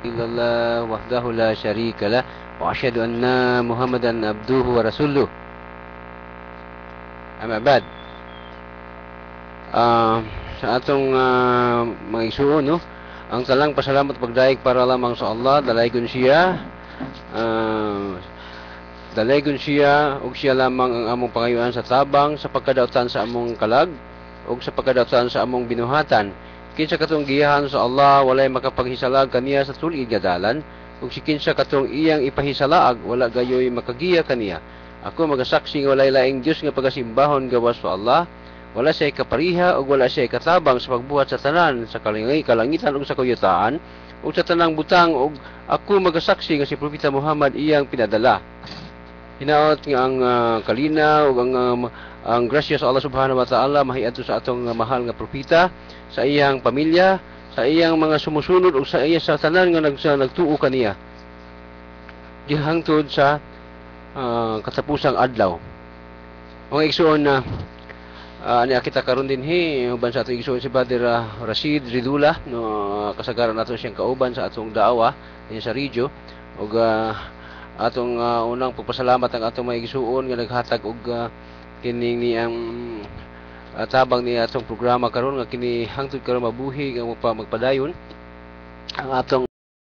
إلا الله وحده لا شريك له وأشهد أن محمدا عبده ورسوله أما بعد. Sa atong mga igsuon, no, ang talang pasalamat pagdaig para lamang sa Allah, dalaygon siya, ug siya lamang ang among pangayuan sa tabang, sa pagkadautan sa among kalag ug sa pagkadautan sa among binuhatan. Kinsa katong giyahan sa Allah, walay makapaghisalag kaniya sa tulig nga dalan, ug si kinsa katong iyang ipahisalaag, wala gayoy makagiya kaniya. Ako magasaksi nga walay laing Dios nga pagasimbahon gawas sa Allah, wala siya kapariha ug wala siya katabang sa pagbuhat sa tanan sa kalangitan ug sa kayutaan ug sa tanang butang, ug ako magasaksi nga si Propeta Muhammad iyang pinadala. Hinaot nga ang kalina ug ang grasya sa Allah subhanahu wa ta'ala mahiadto sa atong mahal nga propeta, sa iyang pamilya, sa iyang mga sumusunod ug sa iya sa tanan nga nagtuo kaniya gihangtod sa katapusang adlaw. Mga igsuon na ani kita karon dinhi uban sa atong igsuon si Brother Rashid Ridula, no, kasagaran nato siyang kauban sa atong daawa sa Regio, ug atong unang pagpasalamat ang atong mga igsuon nga naghatag og kining niyang tabang ni atong programa karon nga kini hangtod karon mabuhi nga magpadayon ang atong